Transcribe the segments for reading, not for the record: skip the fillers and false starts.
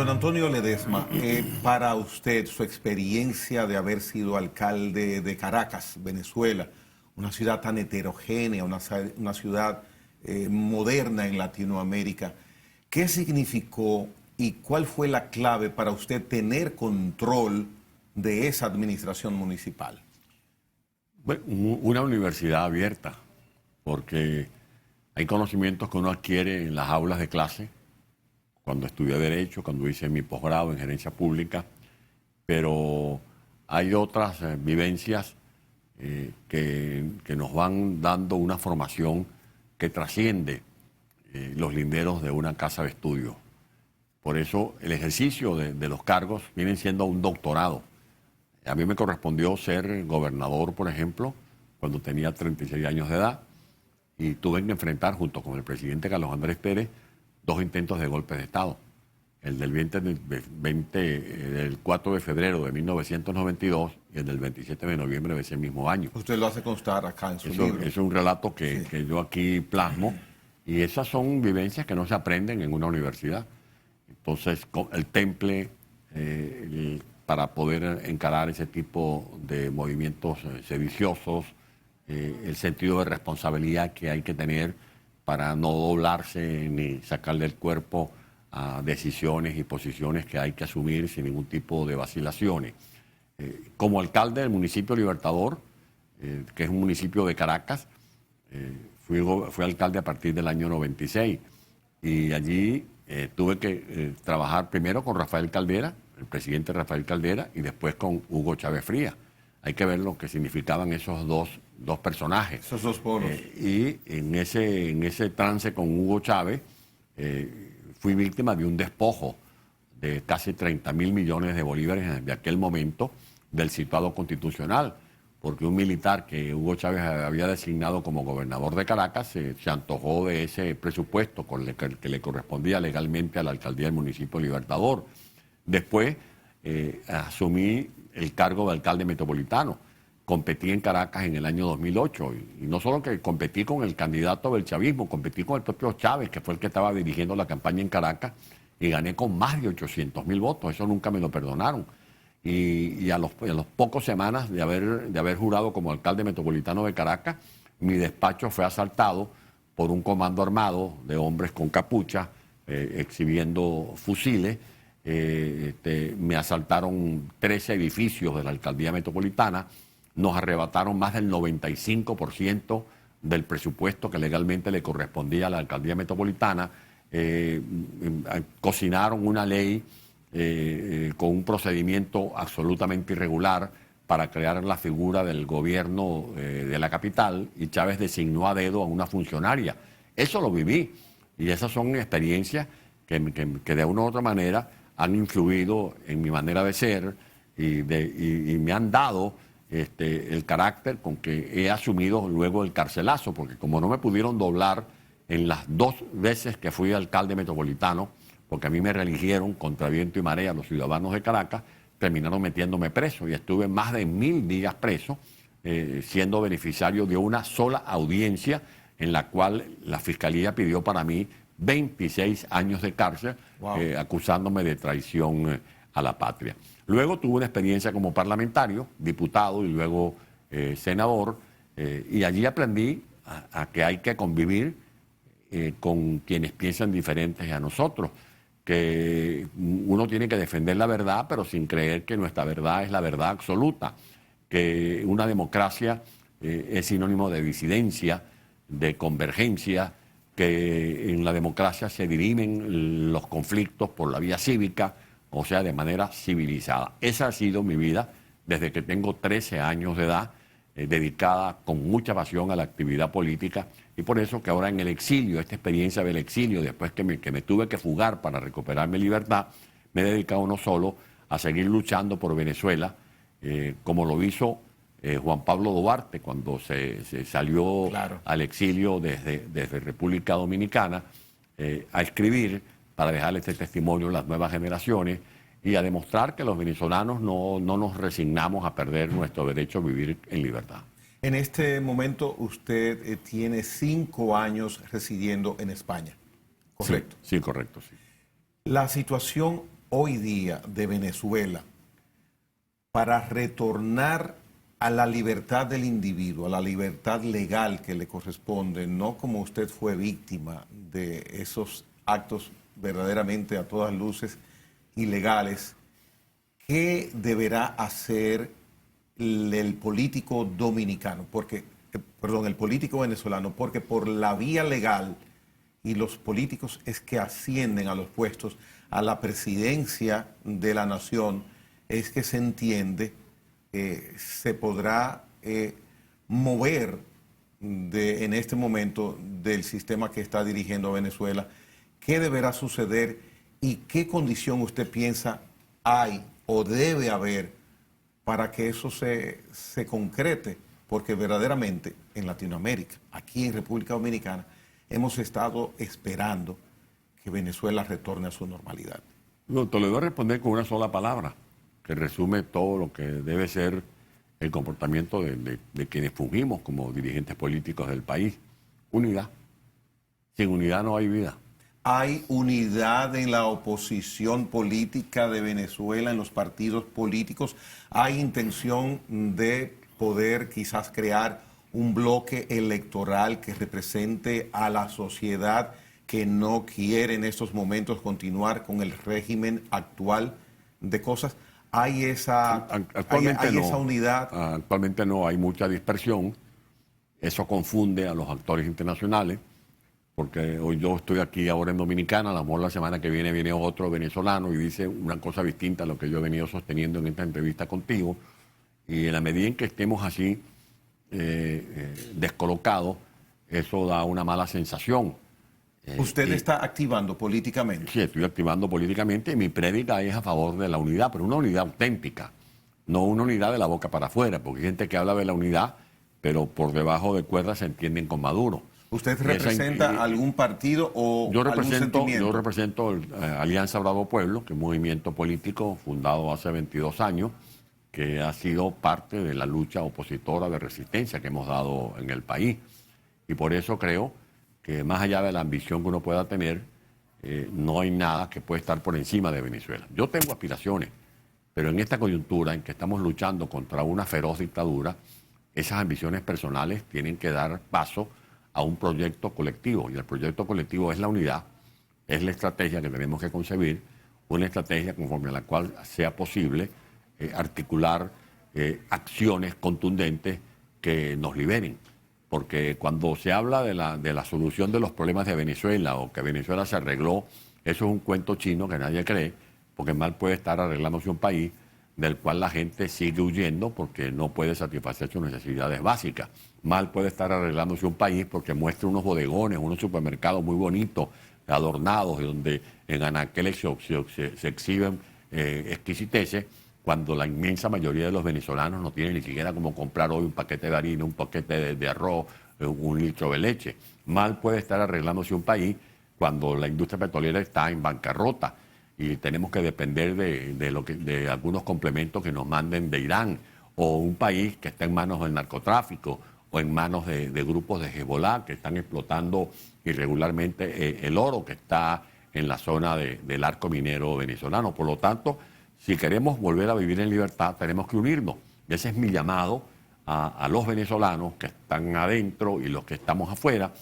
Don Antonio Ledesma, para usted, su experiencia de haber sido alcalde de Caracas, Venezuela, una ciudad tan heterogénea, una ciudad moderna en Latinoamérica, ¿qué significó y cuál fue la clave para usted tener control de esa administración municipal? Bueno, una universidad abierta, porque hay conocimientos que uno adquiere en las aulas de clase, cuando estudié Derecho, cuando hice mi posgrado en Gerencia Pública, pero hay otras vivencias que nos van dando una formación que trasciende los linderos de una casa de estudio. Por eso el ejercicio de los cargos viene siendo un doctorado. A mí me correspondió ser gobernador, por ejemplo, cuando tenía 36 años de edad, y tuve que enfrentar, junto con el presidente Carlos Andrés Pérez, 2 intentos de golpe de Estado. El del 4 de febrero de 1992 y el del 27 de noviembre de ese mismo año. Usted lo hace constar acá en su libro. Es un relato que yo aquí plasmo, y esas son vivencias que no se aprenden en una universidad. Entonces, el temple para poder encarar ese tipo de movimientos sediciosos, el sentido de responsabilidad que hay que tener para no doblarse ni sacarle el cuerpo a decisiones y posiciones que hay que asumir sin ningún tipo de vacilaciones. Como alcalde del municipio Libertador, que es un municipio de Caracas, fui alcalde a partir del año 96, y allí tuve que trabajar primero con Rafael Caldera, el presidente Rafael Caldera, y después con Hugo Chávez Frías. Hay que ver lo que significaban esos dos personajes. Esos dos polos. Y en ese trance con Hugo Chávez, fui víctima de un despojo de casi 30.000 millones de bolívares de aquel momento del situado constitucional, porque un militar que Hugo Chávez había designado como gobernador de Caracas se antojó de ese presupuesto que le correspondía legalmente a la alcaldía del municipio Libertador. Después asumí el cargo de alcalde metropolitano. Competí en Caracas en el año 2008, y no solo que competí con el candidato del chavismo, competí con el propio Chávez, que fue el que estaba dirigiendo la campaña en Caracas, y gané con más de 800.000 votos. Eso nunca me lo perdonaron. Y a los pocos semanas de haber jurado como alcalde metropolitano de Caracas, mi despacho fue asaltado por un comando armado de hombres con capucha, exhibiendo fusiles. Me asaltaron 13 edificios de la alcaldía metropolitana, nos arrebataron más del 95% del presupuesto que legalmente le correspondía a la alcaldía metropolitana, cocinaron una ley con un procedimiento absolutamente irregular para crear la figura del gobierno de la capital, y Chávez designó a dedo a una funcionaria. Eso lo viví, y esas son experiencias que de una u otra manera han influido en mi manera de ser y me han dado el carácter con que he asumido luego el carcelazo, porque como no me pudieron doblar en las 2 veces que fui alcalde metropolitano, porque a mí me reeligieron contra viento y marea los ciudadanos de Caracas, terminaron metiéndome preso, y estuve más de 1000 días preso, siendo beneficiario de una sola audiencia en la cual la Fiscalía pidió para mí 26 años de cárcel, acusándome de traición a la patria. Luego tuve una experiencia como parlamentario, diputado y luego senador, y allí aprendí a que hay que convivir con quienes piensan diferentes a nosotros, que uno tiene que defender la verdad, pero sin creer que nuestra verdad es la verdad absoluta, que una democracia es sinónimo de disidencia, de convergencia, que en la democracia se dirimen los conflictos por la vía cívica, o sea, de manera civilizada. Esa ha sido mi vida desde que tengo 13 años de edad, dedicada con mucha pasión a la actividad política, y por eso que ahora en el exilio, esta experiencia del exilio, después que me tuve que fugar para recuperar mi libertad, me he dedicado no solo a seguir luchando por Venezuela, como lo hizo Juan Pablo Duarte cuando se salió al exilio desde República Dominicana, a escribir para dejarle este testimonio a las nuevas generaciones y a demostrar que los venezolanos no nos resignamos a perder nuestro derecho a vivir en libertad. En este momento usted tiene 5 años residiendo en España, ¿correcto? Sí, correcto, sí. La situación hoy día de Venezuela para retornar a la libertad del individuo, a la libertad legal que le corresponde, no como usted fue víctima de esos actos verdaderamente a todas luces ilegales? ¿Qué deberá hacer el político dominicano? El político venezolano, porque por la vía legal y los políticos es que ascienden a los puestos, a la presidencia de la nación, es que se entiende, se podrá mover en este momento del sistema que está dirigiendo a Venezuela. ¿Qué deberá suceder y qué condición usted piensa hay o debe haber para que eso se concrete? Porque verdaderamente en Latinoamérica, aquí en República Dominicana, hemos estado esperando que Venezuela retorne a su normalidad. No, te lo voy a responder con una sola palabra, que resume todo lo que debe ser el comportamiento de quienes fungimos como dirigentes políticos del país. Unidad. Sin unidad no hay vida. ¿Hay unidad en la oposición política de Venezuela, en los partidos políticos? ¿Hay intención de poder quizás crear un bloque electoral que represente a la sociedad que no quiere en estos momentos continuar con el régimen actual de cosas? ¿Hay esa unidad? Actualmente no, hay mucha dispersión. Eso confunde a los actores internacionales, porque hoy yo estoy aquí ahora en Dominicana, a lo mejor la semana que viene otro venezolano y dice una cosa distinta a lo que yo he venido sosteniendo en esta entrevista contigo. Y en la medida en que estemos así descolocados, eso da una mala sensación. ¿Usted está activando políticamente? Sí, estoy activando políticamente y mi prédica es a favor de la unidad, pero una unidad auténtica, no una unidad de la boca para afuera, porque hay gente que habla de la unidad, pero por debajo de cuerdas se entienden con Maduro. ¿Usted representa algún partido o algún sentimiento? Yo represento Alianza Bravo Pueblo, que es un movimiento político fundado hace 22 años, que ha sido parte de la lucha opositora de resistencia que hemos dado en el país. Y por eso creo que más allá de la ambición que uno pueda tener, no hay nada que pueda estar por encima de Venezuela. Yo tengo aspiraciones, pero en esta coyuntura en que estamos luchando contra una feroz dictadura, esas ambiciones personales tienen que dar paso a un proyecto colectivo. Y el proyecto colectivo es la unidad, es la estrategia que tenemos que concebir, una estrategia conforme a la cual sea posible articular acciones contundentes que nos liberen. Porque cuando se habla de la solución de los problemas de Venezuela o que Venezuela se arregló, eso es un cuento chino que nadie cree, porque mal puede estar arreglándose un país del cual la gente sigue huyendo porque no puede satisfacer sus necesidades básicas. Mal puede estar arreglándose un país porque muestra unos bodegones, unos supermercados muy bonitos, adornados, donde en anaqueles se exhiben exquisiteces, cuando la inmensa mayoría de los venezolanos no tienen ni siquiera como comprar hoy un paquete de harina, un paquete de arroz, un litro de leche. Mal puede estar arreglándose un país cuando la industria petrolera está en bancarrota y tenemos que depender de algunos complementos que nos manden de Irán, o un país que está en manos del narcotráfico o en manos de grupos de Hezbollah que están explotando irregularmente el oro que está en la zona del arco minero venezolano. Por lo tanto, si queremos volver a vivir en libertad, tenemos que unirnos. Y ese es mi llamado a los venezolanos que están adentro y los que estamos afuera,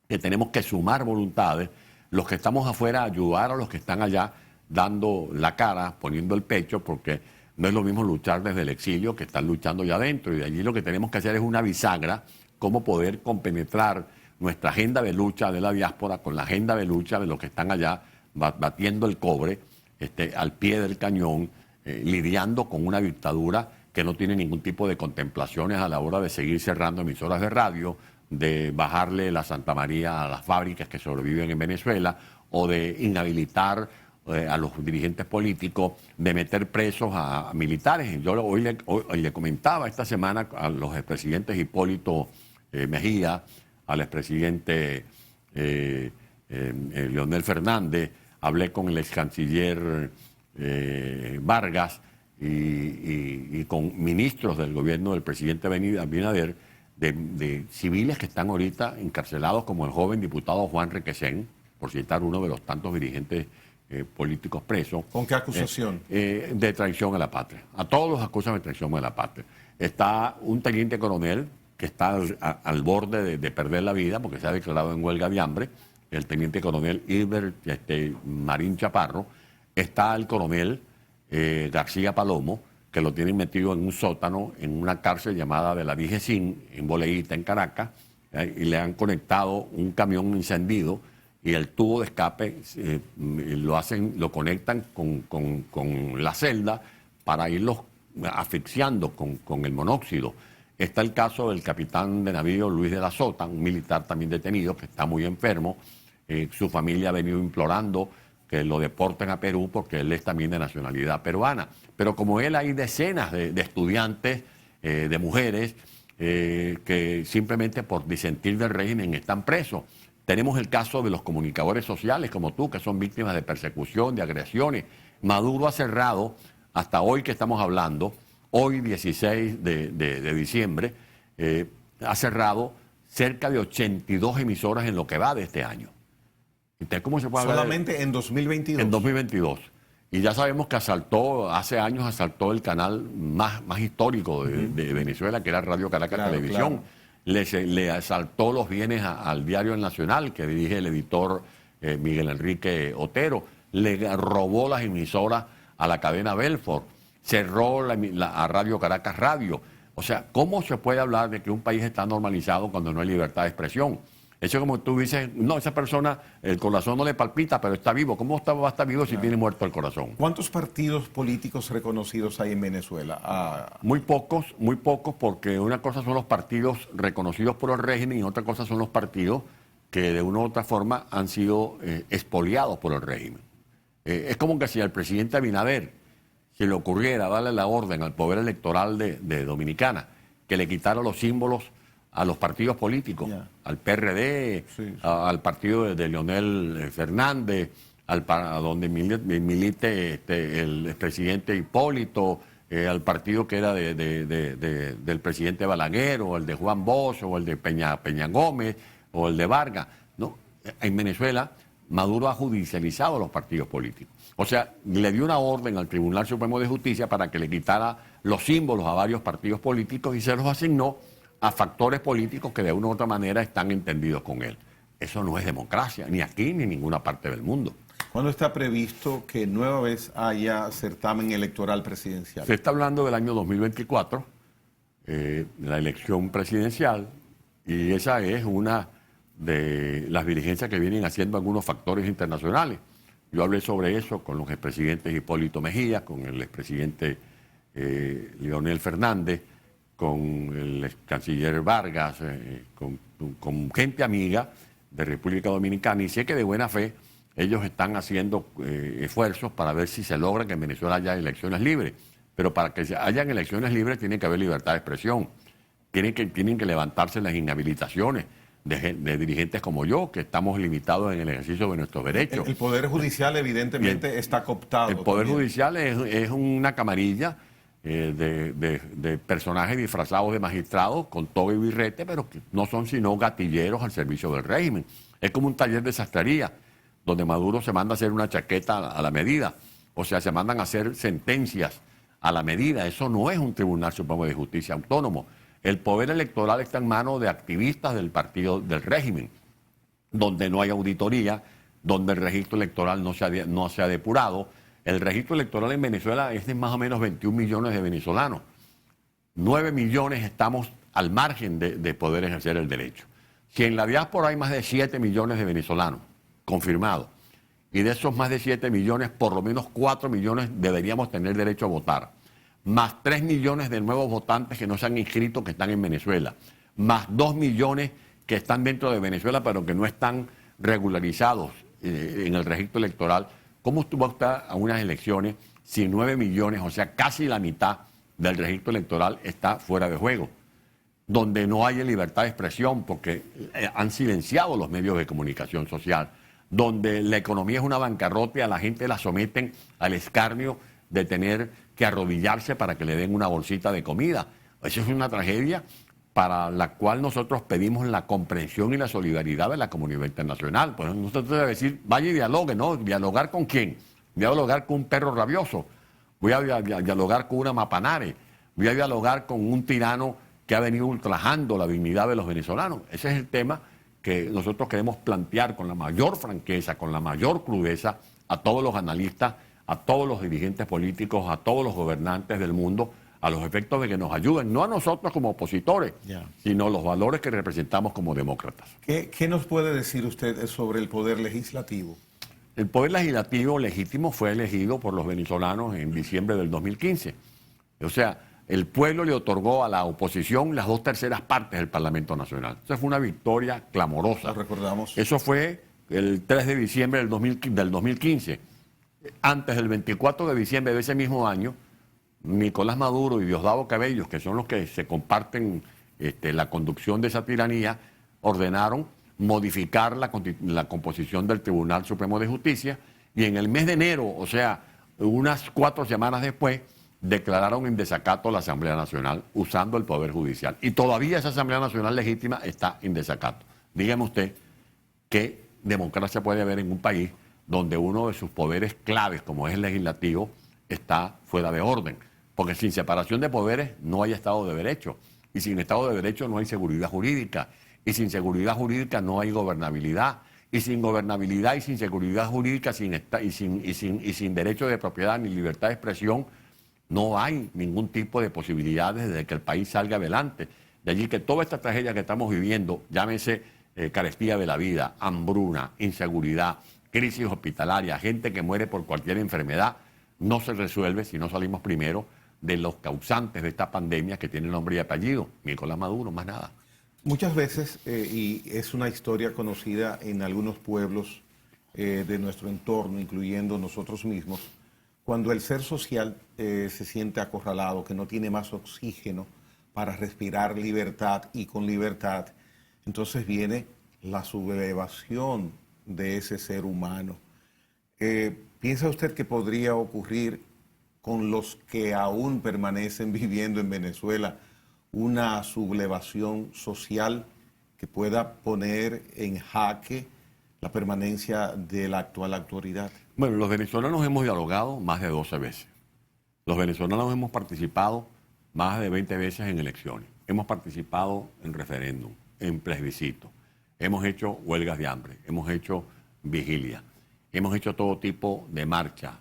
que tenemos que sumar voluntades, los que estamos afuera ayudar a los que están allá dando la cara, poniendo el pecho, porque no es lo mismo luchar desde el exilio que estar luchando allá adentro. Y de allí lo que tenemos que hacer es una bisagra, cómo poder compenetrar nuestra agenda de lucha de la diáspora con la agenda de lucha de los que están allá batiendo el cobre, al pie del cañón, lidiando con una dictadura que no tiene ningún tipo de contemplaciones a la hora de seguir cerrando emisoras de radio, de bajarle la Santa María a las fábricas que sobreviven en Venezuela, o de inhabilitar a los dirigentes políticos, de meter presos a militares. Yo hoy le comentaba esta semana a los expresidentes Hipólito Mejía, al expresidente Leonel Fernández, hablé con el ex canciller Vargas y con ministros del gobierno del presidente Abinader, de civiles que están ahorita encarcelados, como el joven diputado Juan Requesén, por citar uno de los tantos dirigentes políticos presos. ¿Con qué acusación? De traición a la patria. A todos los acusan de traición a la patria. Está un teniente coronel que está al borde de perder la vida porque se ha declarado en huelga de hambre, el teniente coronel Hilbert Marín Chaparro. Está el coronel García Palomo, que lo tienen metido en un sótano, en una cárcel llamada de la Vigecín, en Boleíta, en Caracas, y le han conectado un camión encendido y el tubo de escape lo conectan con la celda para irlos asfixiando con el monóxido. Está el caso del capitán de navío Luis de la Sota, un militar también detenido que está muy enfermo. Su familia ha venido implorando que lo deporten a Perú porque él es también de nacionalidad peruana. Pero como él hay decenas de estudiantes, de mujeres, que simplemente por disentir del régimen están presos. Tenemos el caso de los comunicadores sociales como tú, que son víctimas de persecución, de agresiones. Maduro ha cerrado, hasta hoy que estamos hablando, hoy 16 de diciembre, ha cerrado cerca de 82 emisoras en lo que va de este año. Entonces, ¿cómo se puede hablar? Solamente en 2022. En 2022. Y ya sabemos que hace años asaltó el canal más histórico de Venezuela, que era Radio Caracas Televisión. Claro. Le asaltó los bienes al diario El Nacional, que dirige el editor Miguel Enrique Otero. Le robó las emisoras a la cadena Belfort. Cerró a Radio Caracas Radio. O sea, ¿cómo se puede hablar de que un país está normalizado cuando no hay libertad de expresión? Eso como tú dices, no, esa persona, el corazón no le palpita, pero está vivo. ¿Cómo va a estar vivo si tiene muerto el corazón? ¿Cuántos partidos políticos reconocidos hay en Venezuela? Muy pocos, porque una cosa son los partidos reconocidos por el régimen y otra cosa son los partidos que de una u otra forma han sido expoliados por el régimen. Es como que si al presidente Abinader se le ocurriera darle la orden al poder electoral de Dominicana que le quitara los símbolos a los partidos políticos, al PRD, sí. Al partido de Leonel Fernández, a donde milite el expresidente Hipólito, al partido que era del presidente Balaguer, o el de Juan Bosch, o el de Peña Gómez, o el de Vargas. ¿No? En Venezuela, Maduro ha judicializado los partidos políticos. O sea, le dio una orden al Tribunal Supremo de Justicia para que le quitara los símbolos a varios partidos políticos y se los asignó a factores políticos que de una u otra manera están entendidos con él. Eso no es democracia, ni aquí ni en ninguna parte del mundo. ¿Cuándo está previsto que nueva vez haya certamen electoral presidencial? Se está hablando del año 2024, la elección presidencial, y esa es una de las diligencias que vienen haciendo algunos factores internacionales. Yo hablé sobre eso con los expresidentes Hipólito Mejía, con el expresidente Leonel Fernández, con el canciller Vargas, con gente amiga de República Dominicana, y sé que de buena fe ellos están haciendo esfuerzos para ver si se logra que en Venezuela haya elecciones libres. Pero para que hayan elecciones libres tiene que haber libertad de expresión, tienen que levantarse las inhabilitaciones de dirigentes como yo, que estamos limitados en el ejercicio de nuestros derechos. El Poder Judicial evidentemente está cooptado. El Poder Judicial es una camarilla de personajes disfrazados de magistrados con toga y birrete, pero que no son sino gatilleros al servicio del régimen. Es como un taller de sastrería, donde Maduro se manda a hacer una chaqueta a la medida. O sea, se mandan a hacer sentencias a la medida. Eso no es un Tribunal Supremo de Justicia autónomo. El poder electoral está en manos de activistas del partido del régimen, donde no hay auditoría, donde el registro electoral no se ha depurado. El registro electoral en Venezuela es de más o menos 21 millones de venezolanos. 9 millones estamos al margen de poder ejercer el derecho. Si en la diáspora hay más de 7 millones de venezolanos confirmados, y de esos más de 7 millones, por lo menos 4 millones deberíamos tener derecho a votar, más 3 millones de nuevos votantes que no se han inscrito, que están en Venezuela, más 2 millones que están dentro de Venezuela, pero que no están regularizados en el registro electoral. ¿Cómo tú vas a estar a unas elecciones si 9 millones, o sea, casi la mitad del registro electoral está fuera de juego? Donde no hay libertad de expresión porque han silenciado los medios de comunicación social, donde la economía es una bancarrota y a la gente la someten al escarnio de tener que arrodillarse para que le den una bolsita de comida. Eso es una tragedia para la cual nosotros pedimos la comprensión y la solidaridad de la comunidad internacional. Pues nosotros debemos decir, vaya y dialogue, ¿no? ¿Dialogar con quién? Voy a dialogar con un perro rabioso, voy a dialogar con una mapanare, voy a dialogar con un tirano que ha venido ultrajando la dignidad de los venezolanos. Ese es el tema que nosotros queremos plantear con la mayor franqueza, con la mayor crudeza a todos los analistas, a todos los dirigentes políticos, a todos los gobernantes del mundo, a los efectos de que nos ayuden, no a nosotros como opositores, sino los valores que representamos como demócratas. ¿Qué nos puede decir usted sobre el poder legislativo? El poder legislativo legítimo fue elegido por los venezolanos en diciembre del 2015. O sea, el pueblo le otorgó a la oposición las 2/3 partes del Parlamento Nacional. Esa fue una victoria clamorosa. Lo recordamos. Eso fue el 3 de diciembre del 2015. Antes del 24 de diciembre de ese mismo año, Nicolás Maduro y Diosdado Cabello, que son los que se comparten la conducción de esa tiranía, ordenaron modificar la composición del Tribunal Supremo de Justicia y en el mes de enero, o sea, unas 4 semanas después, declararon en desacato la Asamblea Nacional usando el Poder Judicial. Y todavía esa Asamblea Nacional legítima está en desacato. Dígame usted qué democracia puede haber en un país donde uno de sus poderes claves, como es el legislativo, está fuera de orden. Porque sin separación de poderes no hay Estado de Derecho. Y sin Estado de Derecho no hay seguridad jurídica. Y sin seguridad jurídica no hay gobernabilidad. Y sin gobernabilidad y sin seguridad jurídica y sin derecho de propiedad ni libertad de expresión, no hay ningún tipo de posibilidades de que el país salga adelante. De allí que toda esta tragedia que estamos viviendo, llámese carestía de la vida, hambruna, inseguridad, crisis hospitalaria, gente que muere por cualquier enfermedad, no se resuelve si no salimos primero de los causantes de esta pandemia que tiene nombre y apellido, Nicolás Maduro, más nada. Muchas veces, y es una historia conocida en algunos pueblos de nuestro entorno, incluyendo nosotros mismos, cuando el ser social se siente acorralado, que no tiene más oxígeno para respirar libertad y con libertad, entonces viene la sublevación de ese ser humano. ¿Piensa usted que podría ocurrir con los que aún permanecen viviendo en Venezuela una sublevación social que pueda poner en jaque la permanencia de la actual autoridad? Bueno, los venezolanos hemos dialogado más de 12 veces. Los venezolanos hemos participado más de 20 veces en elecciones. Hemos participado en referéndum, en plebiscito. Hemos hecho huelgas de hambre, hemos hecho vigilia. Hemos hecho todo tipo de marchas,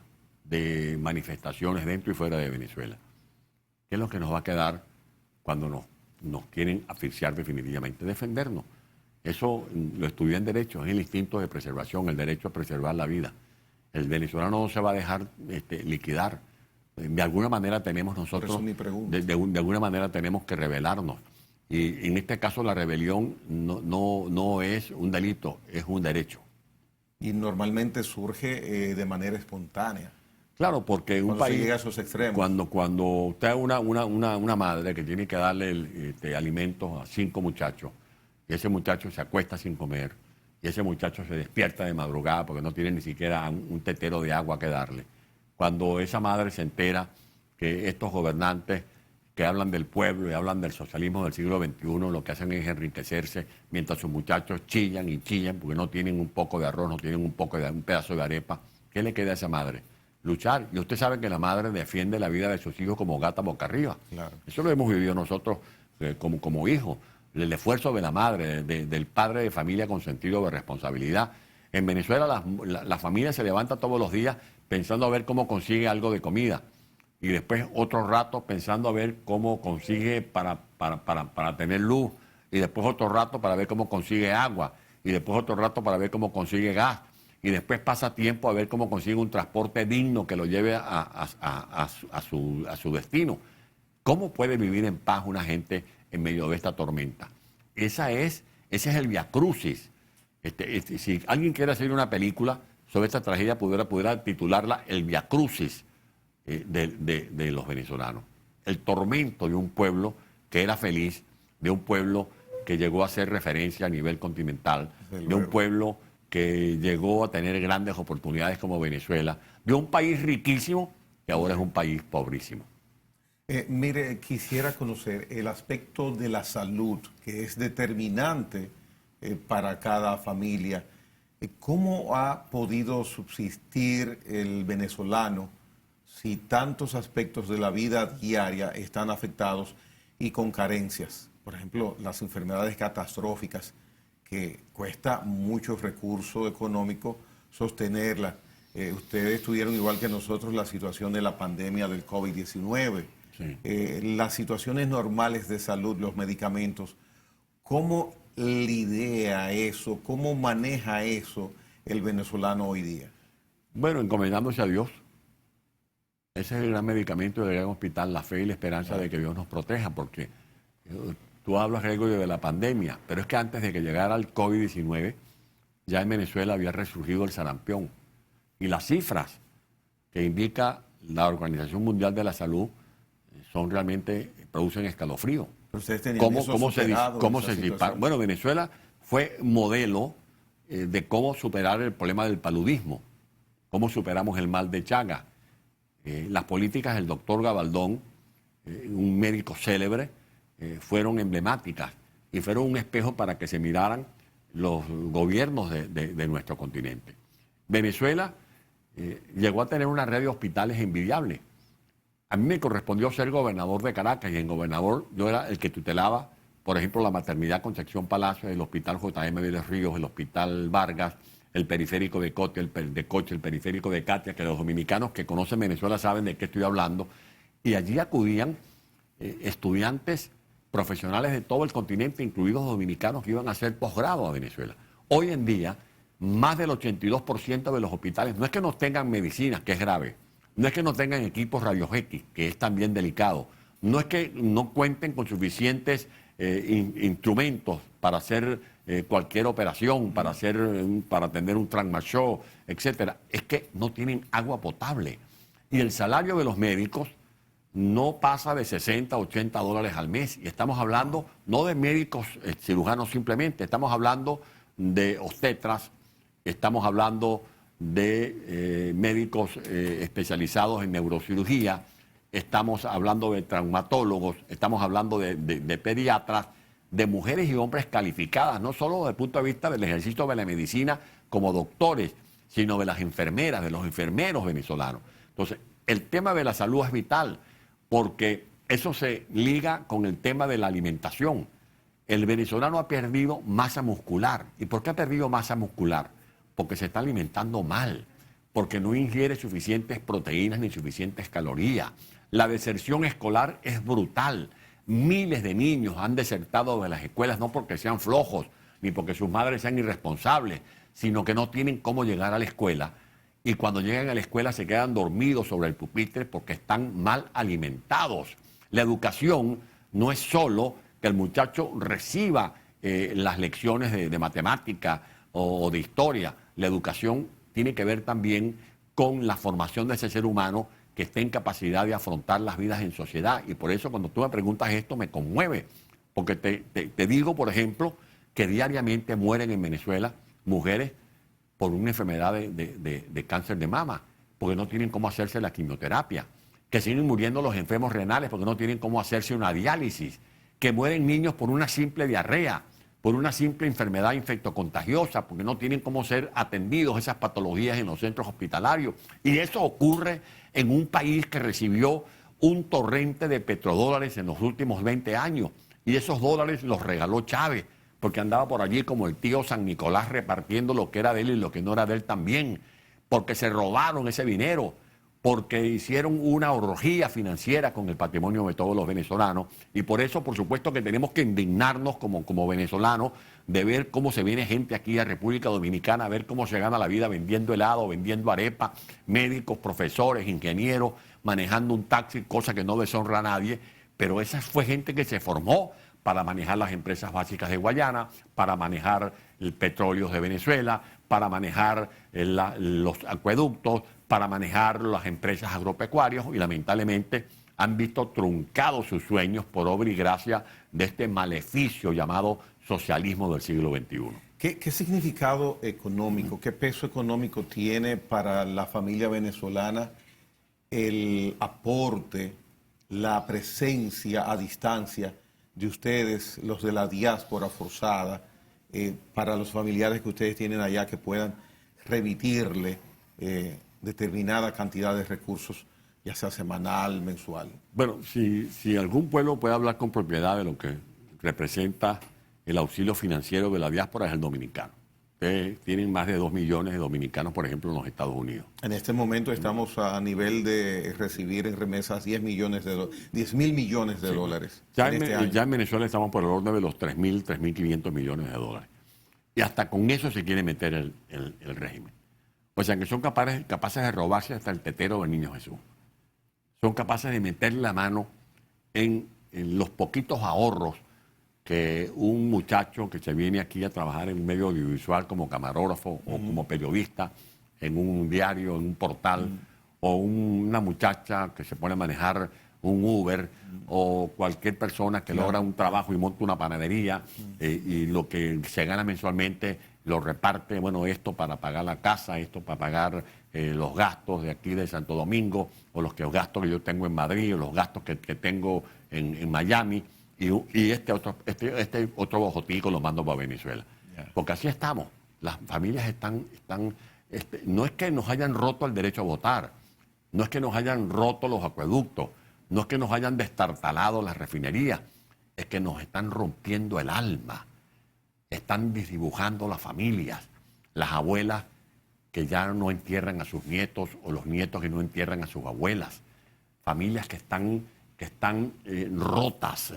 de manifestaciones dentro y fuera de Venezuela. ¿Qué es lo que nos va a quedar cuando nos quieren asfixiar definitivamente? Defendernos. Eso lo estudié en Derecho, es el instinto de preservación, el derecho a preservar la vida. El venezolano no se va a dejar liquidar. De alguna manera tenemos nosotros, por eso mi pregunta. De alguna manera tenemos que rebelarnos. Y en este caso la rebelión no es un delito, es un derecho. Y normalmente surge de manera espontánea. Claro, porque en un país, se llega a esos extremos. Cuando usted es una madre que tiene que darle alimentos a 5 muchachos, y ese muchacho se acuesta sin comer, y ese muchacho se despierta de madrugada porque no tiene ni siquiera un tetero de agua que darle. Cuando esa madre se entera que estos gobernantes que hablan del pueblo y hablan del socialismo del siglo XXI, lo que hacen es enriquecerse mientras sus muchachos chillan y chillan porque no tienen un poco de arroz, no tienen un pedazo de arepa, ¿qué le queda a esa madre? Luchar. Y usted sabe que la madre defiende la vida de sus hijos como gata boca arriba. Claro. Eso lo hemos vivido nosotros como hijos. El esfuerzo de la madre, del padre de familia con sentido de responsabilidad. En Venezuela la familia se levanta todos los días pensando a ver cómo consigue algo de comida. Y después otro rato pensando a ver cómo consigue para tener luz. Y después otro rato para ver cómo consigue agua. Y después otro rato para ver cómo consigue gas. Y después pasa tiempo a ver cómo consigue un transporte digno que lo lleve a su destino. ¿Cómo puede vivir en paz una gente en medio de esta tormenta? Ese es el viacrucis. Si alguien quiere hacer una película sobre esta tragedia, pudiera titularla El viacrucis de los venezolanos. El tormento de un pueblo que era feliz, de un pueblo que llegó a ser referencia a nivel continental, de un pueblo que llegó a tener grandes oportunidades como Venezuela, de un país riquísimo que ahora es un país pobrísimo. Mire, quisiera conocer el aspecto de la salud, que es determinante para cada familia. ¿Cómo ha podido subsistir el venezolano si tantos aspectos de la vida diaria están afectados y con carencias? Por ejemplo, las enfermedades catastróficas, que cuesta mucho recurso económico sostenerlas. Ustedes tuvieron, igual que nosotros, la situación de la pandemia del COVID-19. Sí. Las situaciones normales de salud, los medicamentos, ¿cómo lidia eso? ¿Cómo maneja eso el venezolano hoy día? Bueno, encomendándose a Dios. Ese es el gran medicamento del gran hospital, la fe y la esperanza de que Dios nos proteja, porque tú hablas, Gregorio, de la pandemia, pero es que antes de que llegara el COVID-19, ya en Venezuela había resurgido el sarampión. Y las cifras que indica la Organización Mundial de la Salud son realmente, producen escalofrío. Pero ustedes tenían eso superado, ¿Cómo esa se dispara? situación. Bueno, Venezuela fue modelo de cómo superar el problema del paludismo, cómo superamos el mal de Chagas. Las políticas del doctor Gabaldón, un médico célebre, fueron emblemáticas y fueron un espejo para que se miraran los gobiernos de nuestro continente. Venezuela llegó a tener una red de hospitales envidiable. A mí me correspondió ser gobernador de Caracas y en gobernador yo era el que tutelaba, por ejemplo, la maternidad Concepción Palacio, el hospital J.M. de los Ríos, el hospital Vargas, el periférico de Coche, el periférico de Catia, que los dominicanos que conocen Venezuela saben de qué estoy hablando. Y allí acudían estudiantes profesionales de todo el continente, incluidos dominicanos que iban a hacer posgrado a Venezuela. Hoy en día, más del 82% de los hospitales, no es que no tengan medicinas, que es grave, no es que no tengan equipos rayos X, que es también delicado, no es que no cuenten con suficientes instrumentos para hacer cualquier operación, para atender un traumatismo, etcétera. Es que no tienen agua potable. Y el salario de los médicos no pasa de 60, 80 dólares al mes. Y estamos hablando no de médicos cirujanos simplemente, estamos hablando de obstetras, estamos hablando de médicos especializados en neurocirugía, estamos hablando de traumatólogos, estamos hablando de pediatras, de mujeres y hombres calificadas, no solo desde el punto de vista del ejercicio de la medicina como doctores, sino de las enfermeras, de los enfermeros venezolanos. Entonces, el tema de la salud es vital, porque eso se liga con el tema de la alimentación. El venezolano ha perdido masa muscular. ¿Y por qué ha perdido masa muscular? Porque se está alimentando mal, porque no ingiere suficientes proteínas ni suficientes calorías. La deserción escolar es brutal. Miles de niños han desertado de las escuelas no porque sean flojos, ni porque sus madres sean irresponsables, sino que no tienen cómo llegar a la escuela. Y cuando llegan a la escuela se quedan dormidos sobre el pupitre porque están mal alimentados. La educación no es solo que el muchacho reciba las lecciones de matemática o de historia. La educación tiene que ver también con la formación de ese ser humano que esté en capacidad de afrontar las vidas en sociedad. Y por eso cuando tú me preguntas esto me conmueve, porque te digo, por ejemplo, que diariamente mueren en Venezuela mujeres por una enfermedad de cáncer de mama, porque no tienen cómo hacerse la quimioterapia, que siguen muriendo los enfermos renales porque no tienen cómo hacerse una diálisis, que mueren niños por una simple diarrea, por una simple enfermedad infectocontagiosa, porque no tienen cómo ser atendidos esas patologías en los centros hospitalarios. Y eso ocurre en un país que recibió un torrente de petrodólares en los últimos 20 años. Y esos dólares los regaló Chávez, porque andaba por allí como el tío San Nicolás repartiendo lo que era de él y lo que no era de él también, porque se robaron ese dinero, porque hicieron una orgía financiera con el patrimonio de todos los venezolanos. Y por eso, por supuesto, que tenemos que indignarnos como venezolanos de ver cómo se viene gente aquí a República Dominicana, a ver cómo se gana la vida vendiendo helado, vendiendo arepa, médicos, profesores, ingenieros, manejando un taxi, cosa que no deshonra a nadie. Pero esa fue gente que se formó para manejar las empresas básicas de Guayana, para manejar el petróleo de Venezuela, para manejar los acueductos, para manejar las empresas agropecuarias, y lamentablemente han visto truncados sus sueños por obra y gracia de este maleficio llamado socialismo del siglo XXI. ¿Qué significado económico, qué peso económico tiene para la familia venezolana el aporte, la presencia a distancia de ustedes, los de la diáspora forzada, para los familiares que ustedes tienen allá que puedan remitirle determinada cantidad de recursos, ya sea semanal, mensual? Bueno, si algún pueblo puede hablar con propiedad de lo que representa el auxilio financiero de la diáspora, es el dominicano. Ustedes tienen más de 2 millones de dominicanos, por ejemplo, en los Estados Unidos. En este momento estamos a nivel de recibir en remesas 10 mil millones de dólares. Ya este en Venezuela estamos por el orden de los 3.000, 3.500 millones de dólares. Y hasta con eso se quiere meter el régimen. O sea que son capaces de robarse hasta el tetero del Niño Jesús. Son capaces de meter la mano en los poquitos ahorros que un muchacho que se viene aquí a trabajar en un medio audiovisual como camarógrafo o como periodista en un diario, en un portal, o una muchacha que se pone a manejar un Uber, o cualquier persona que logra un trabajo y monta una panadería, y lo que se gana mensualmente lo reparte, bueno, esto para pagar la casa, esto para pagar los gastos de aquí de Santo Domingo, o los gastos que yo tengo en Madrid, o los gastos que tengo en Miami, y este otro bojotico lo mando para Venezuela. Porque así estamos. Las familias están no es que nos hayan roto el derecho a votar, no es que nos hayan roto los acueductos, no es que nos hayan destartalado las refinerías, es que nos están rompiendo el alma. Están desdibujando las familias, las abuelas que ya no entierran a sus nietos, o los nietos que no entierran a sus abuelas. Familias que están rotas,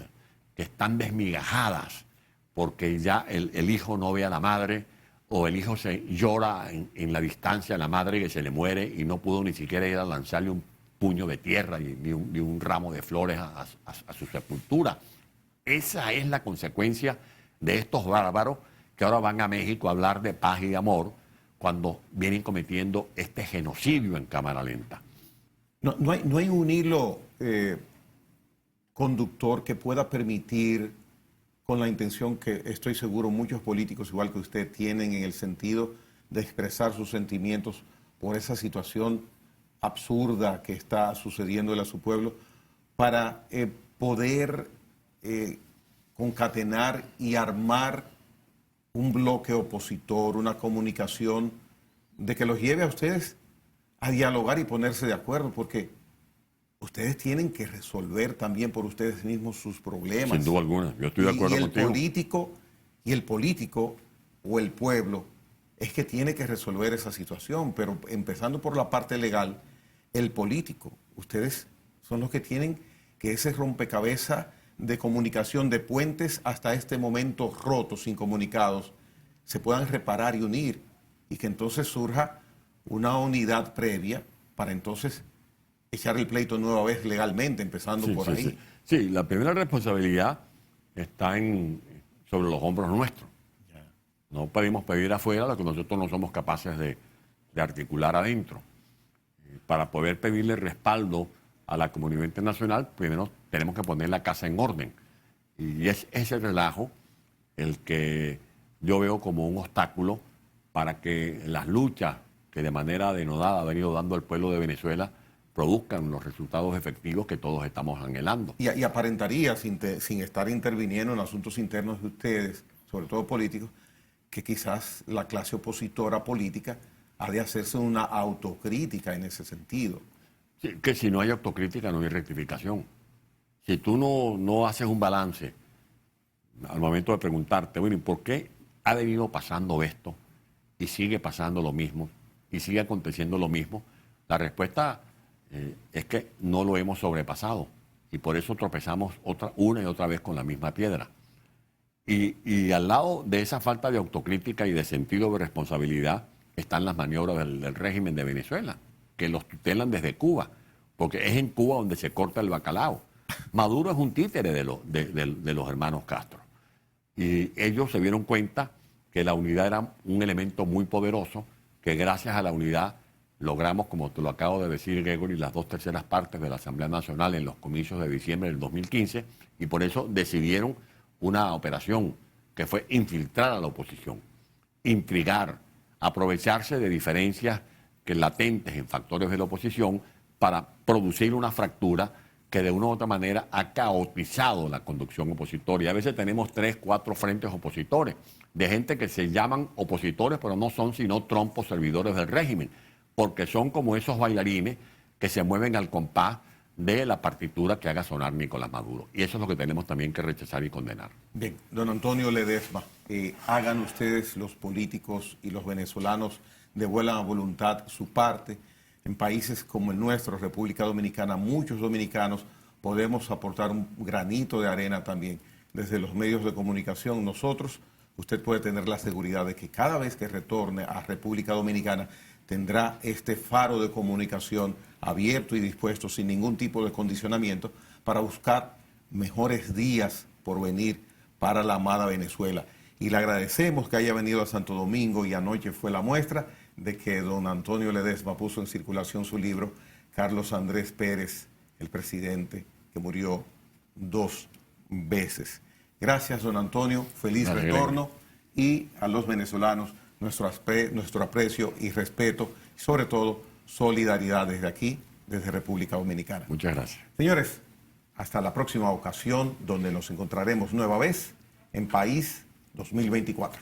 que están desmigajadas, porque ya el hijo no ve a la madre, o el hijo se llora en la distancia a la madre que se le muere y no pudo ni siquiera ir a lanzarle un puño de tierra ni un ramo de flores a su sepultura. Esa es la consecuencia de estos bárbaros que ahora van a México a hablar de paz y de amor cuando vienen cometiendo este genocidio en cámara lenta. No hay un hilo conductor que pueda permitir, con la intención que estoy seguro muchos políticos igual que usted tienen, en el sentido de expresar sus sentimientos por esa situación absurda que está sucediendo a su pueblo, para poder concatenar y armar un bloque opositor, una comunicación de que los lleve a ustedes a dialogar y ponerse de acuerdo, porque ustedes tienen que resolver también por ustedes mismos sus problemas. Sin duda alguna, yo estoy de acuerdo contigo. El político o el pueblo es que tiene que resolver esa situación, pero empezando por la parte legal, el político, ustedes son los que tienen que ese rompecabezas de comunicación, de puentes hasta este momento rotos, incomunicados, se puedan reparar y unir, y que entonces surja una unidad previa para entonces echar el pleito nueva vez legalmente, empezando por ahí. Sí, la primera responsabilidad está sobre los hombros nuestros. No podemos pedir afuera lo que nosotros no somos capaces de articular adentro. Para poder pedirle respaldo a la comunidad internacional, primero tenemos que poner la casa en orden. Y es ese relajo el que yo veo como un obstáculo para que las luchas que de manera denodada ha venido dando el pueblo de Venezuela produzcan los resultados efectivos que todos estamos anhelando. Y aparentaría, sin estar interviniendo en asuntos internos de ustedes, sobre todo políticos, que quizás la clase opositora política ha de hacerse una autocrítica en ese sentido. Sí, que si no hay autocrítica no hay rectificación. Si tú no haces un balance al momento de preguntarte, bueno, ¿y por qué ha venido pasando esto y sigue pasando lo mismo y sigue aconteciendo lo mismo? La respuesta es que no lo hemos sobrepasado y por eso tropezamos una y otra vez con la misma piedra. Y al lado de esa falta de autocrítica y de sentido de responsabilidad están las maniobras del régimen de Venezuela, que los tutelan desde Cuba, porque es en Cuba donde se corta el bacalao. Maduro es un títere de los hermanos Castro. Y ellos se dieron cuenta que la unidad era un elemento muy poderoso, que gracias a la unidad logramos, como te lo acabo de decir, Gregory, las 2/3 partes de la Asamblea Nacional en los comicios de diciembre del 2015, y por eso decidieron una operación que fue infiltrar a la oposición, intrigar, aprovecharse de diferencias que latentes en factores de la oposición para producir una fractura que de una u otra manera ha caotizado la conducción opositora. Y a veces tenemos 3, 4 frentes opositores, de gente que se llaman opositores, pero no son sino trompos servidores del régimen, porque son como esos bailarines que se mueven al compás de la partitura que haga sonar Nicolás Maduro. Y eso es lo que tenemos también que rechazar y condenar. Bien, don Antonio Ledesma, hagan ustedes, los políticos y los venezolanos, de buena voluntad su parte. En países como el nuestro, República Dominicana, muchos dominicanos podemos aportar un granito de arena también desde los medios de comunicación. Nosotros, usted puede tener la seguridad de que cada vez que retorne a República Dominicana tendrá este faro de comunicación abierto y dispuesto sin ningún tipo de condicionamiento para buscar mejores días por venir para la amada Venezuela. Y le agradecemos que haya venido a Santo Domingo, y anoche fue la muestra de que don Antonio Ledesma puso en circulación su libro, Carlos Andrés Pérez, el presidente que murió 2 veces. Gracias, don Antonio, feliz retorno, y a los venezolanos nuestro aprecio y respeto, y sobre todo solidaridad desde aquí, desde República Dominicana. Muchas gracias. Señores, hasta la próxima ocasión, donde nos encontraremos nueva vez en País 2024.